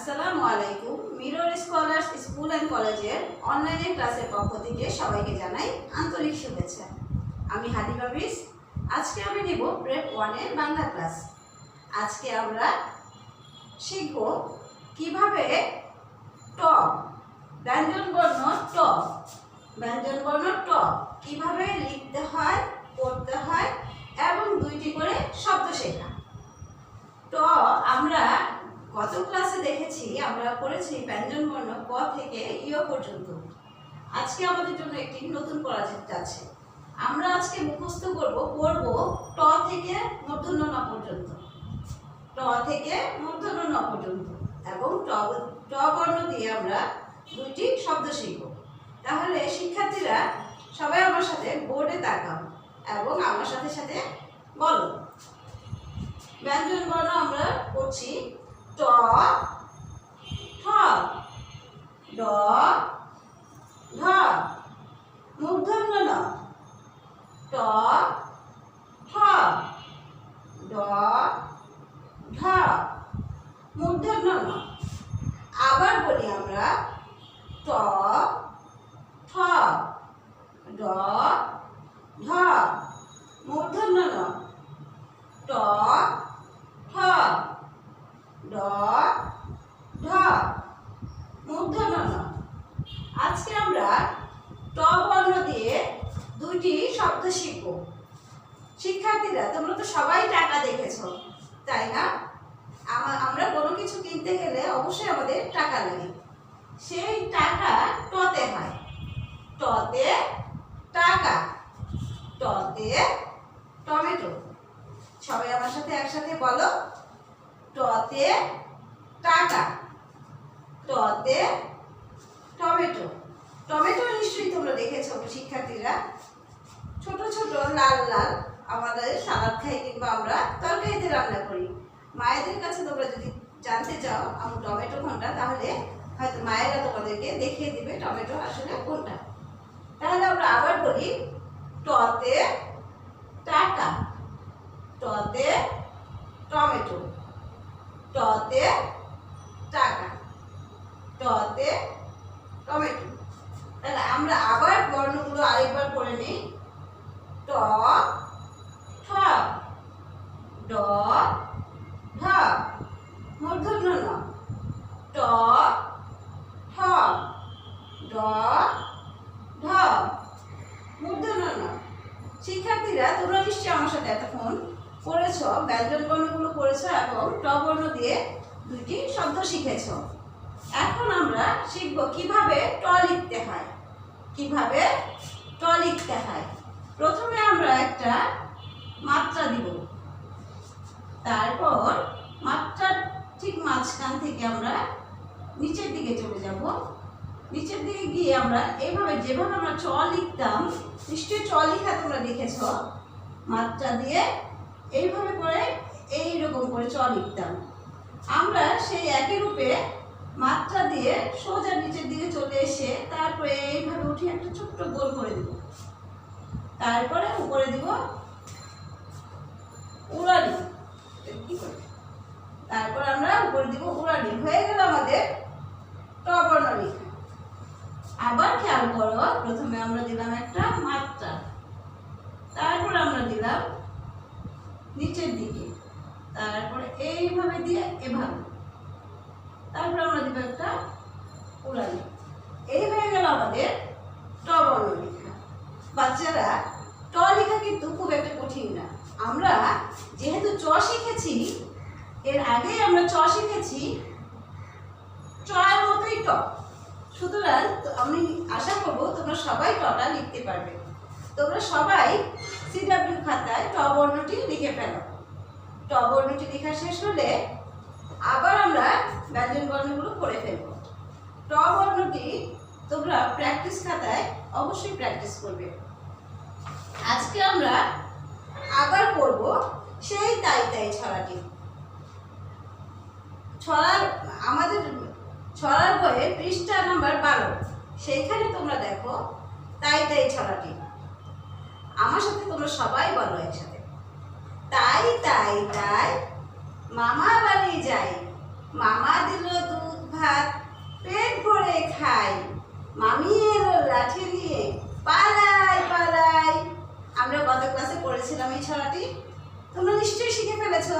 আসসালামু আলাইকুম। Mirror scholars school and কলেজের অনলাইনে ক্লাসের পক্ষ থেকে সবাইকে জানাই আন্তরিক শুভেচ্ছা। আমি হাদিমা বিস। আজকে আমি নেব গ্রেড 1-এর বাংলা ক্লাস। আজকে আমরা শিখব কিভাবে ট ব্যঞ্জনবর্ণ ট ব্যঞ্জনবর্ণ ট কিভাবে লিখতে হয়, পড়তে হয় এবং দুইটি করে শব্দ শেখা। ট আমরা গত ক্লাসে দেখেছি, আমরা পড়েছি ব্যঞ্জনবর্ণ ক থেকে ইয় পর্যন্ত। আজকে আমাদের জন্য একটি নতুন পড়া যাচ্ছে। আমরা আজকে মুখস্থ পড়ব ট থেকে মূর্ধন্য ন পর্যন্ত, ট থেকে মূর্ধন্য ন পর্যন্ত এবং ট বর্ণ দিয়ে আমরা দুইটি শব্দ শিখব। তাহলে শিক্ষার্থীরা সবাই আমার সাথে বোর্ডে তাকাও এবং আমার সাথে সাথে বলো। ব্যঞ্জনবর্ণ আমরা পড়ছি ট, ঠ, ড, ঢ, মূর্ধন্য ন, ট, ঠ, ড, ঢ, মূর্ধন্য ন। আবার বলি আমরা ট, ঠ, ড, ঢ, মূর্ধন্য ন, ট, ঠ, ড, ঢ, মূর্ধন্য ন। আজকে আমরা ট বর্ণ দিয়ে দুইটি শব্দ শিখব। শিক্ষার্থীরা তোমরা তো সবাই টাকা দেখেছো, তাই না? আমরা কোনো কিছু কিনতে গেলে অবশ্যই আমাদের টাকা লাগে। সেই টাকা টতে হয়। টতে টাকা, টতে টমেটো। সবাই আমার সাথে একসাথে বলো, টতে টাকা, টতে টমেটো। টমেটো নিশ্চয়ই তোমরা দেখেছো শিক্ষার্থীরা, ছোট ছোট লাল লাল। আমাদের সালাদ খাই কিংবা আমরা তরকারিতে রান্না করি। মায়েদের কাছে তোমরা যদি জানতে চাও আমার টমেটো কোনটা, তাহলে হয়তো মায়েরা তোমাদেরকে দেখিয়ে দিবে টমেটো আসলে কোনটা। তাহলে আমরা আবার বলি টতে টাকা, টতে টমেটো, টতে টাকা, টতে টমেটো। তাহলে আমরা আবার বর্ণগুলো আরেকবার পড়ে নিই। ট, ঠ, ড, ঢ, মূর্ধন্য ন, ট, ঠ, ড, ঢ, মূর্ধন্য ন। শিক্ষার্থীরা তোমরা নিশ্চয়ই আমার সাথে এতক্ষণ পড়েছ, ব্যঞ্জন বর্ণগুলো পড়েছ এবং ট বর্ণ দিয়ে দুইটি শব্দ শিখেছ। এখন আমরা শিখব কিভাবে ট লিখতে হয়, কিভাবে ট লিখতে হয়। প্রথমে আমরা একটা মাত্রা দিব, তারপর মাত্রার ঠিক মাঝখান থেকে আমরা নিচের দিকে চলে যাব। নিচের দিকে গিয়ে আমরা এইভাবে যেভাবে আমরা চ লিখতাম, নিশ্চয়ই চ লেখা তোমরা দেখেছ, মাত্রা দিয়ে এইভাবে করে এইরকম করে চ লিখতাম। আমরা সেই একই রূপে মাত্রা দিয়ে সোজা নিচের দিকে চলে এসে তারপরে এইভাবে উঠে একটা ছোট্ট গোল করে দিব, তারপরে উপরে দিব উড়ানি, তারপর আমরা উপরে দিব উড়ানি। হয়ে গেল আমাদের ট বর্ণ লেখা। আবার খেয়াল করো, প্রথমে আমরা দিলাম একটা মাত্রা, তারপর আমরা দিলাম নিচের দিকে, তারপরে এইভাবে দিয়ে এভাবে, তারপর আমরা দিব একটা উড়ানি। এই হয়ে গেল আমাদের ট বর্ণ লেখা। বাচ্চারা, ট লেখা কিন্তু খুব একটা কঠিন না। আমরা যেহেতু চ শিখেছি, এর আগেই আমরা চ শিখেছি, চ এর মতোই ট। সুতরাং আমি আশা করব তোমরা সবাই টটা লিখতে পারবে। তোমরা সবাই সিডব্লিউ খাতায় ট বর্ণটি লিখে ফেলো। ট বর্ণটি লেখা শেষ হলে আবার আমরা ব্যঞ্জন বর্ণগুলো পড়ে ফেলব। ট বর্ণটি তোমরা প্র্যাকটিস খাতায় অবশ্যই প্র্যাকটিস করবে। আজকে আমরা আবার পড়ব সেই তাই তাই ছড়াটি। আমাদের ছড়ার বইয়ে পৃষ্ঠা নাম্বার 12, সেইখানে তোমরা দেখো তাই তাই ছড়াটি। আমার সাথে তোমরা সবাই বলো একসাথে, তাই তাই তাই মামা বাড়ি যাই, মামা দিল দুধ ভাত পেট ভরে খাই, মামি এলো লাঠি নিয়ে পালাই পালাই। আমরা গত ক্লাসে পড়েছিলাম এই ছড়াটি, তোমরা নিশ্চয়ই শিখে ফেলেছো।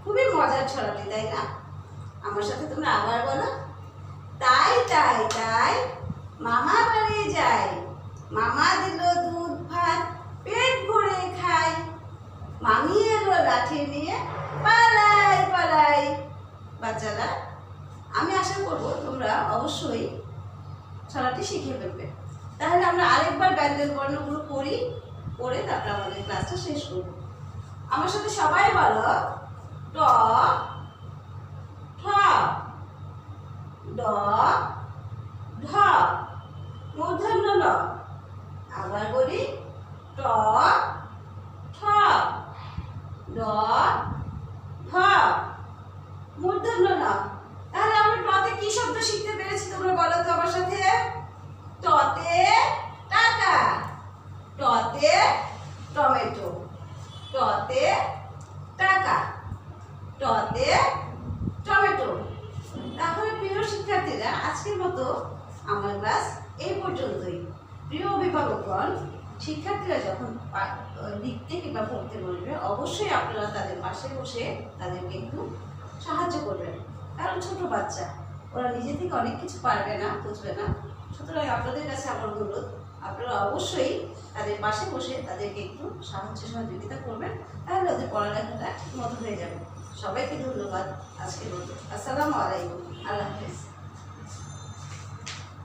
খুবই মজার ছড়াটি, তাই না? আমার সাথে তোমরা আবার বলো, তাই তাই তাই মামা বাড়ি যাই, মামা দিল দুধ ভাত পেট ভরে খাই, মামি এলো লাঠি নিয়ে পালাই পালাই। বাচ্চারা, আমি আশা করবো তোমরা অবশ্যই ছড়াটি শিখে ফেলবে। তাহলে আমরা আরেকবার ব্যঞ্জন বর্ণগুলো পড়ি, পড়ে তারপর আমাদের ক্লাসটা শেষ করব। আমার সাথে সবাই বলো, ট ঠ ড ঢ মূর্ধন্য ল। আবার বলি, ট ঠ ড ঢ মূর্ধন্য ল। তাহলে আমরা টতে কি শব্দ শিখতে পেরেছি তোমরা বলো তো আমার সাথে? টতে টাকা, টতে টমেটো, টতে টাকা, টতে টমেটো। তাহলে প্রিয় শিক্ষার্থীরা, আজকের মতো আমার ক্লাস এই পর্যন্তই। প্রিয় অভিভাবকগণ, শিক্ষার্থীরা যখন লিখতে কিংবা পড়তে বলবে, অবশ্যই আপনারা তাদের পাশে বসে তাদেরকে একটু সাহায্য করবেন। কারণ ছোট বাচ্চা, ওরা নিজে থেকে অনেক কিছু পারবে না, বুঝবে না। সুতরাং আপনাদের কাছে আমার অনুরোধ, আপনারা অবশ্যই তাদের পাশে বসে তাদেরকে একটু সাহায্য সহযোগিতা করবেন, তাহলে ওদের পড়ালেখাটা ঠিক মতো হয়ে যাবে। সবাইকে ধন্যবাদ আজকের মতো। আসসালামু আলাইকুম, আল্লাহ হাফেজ।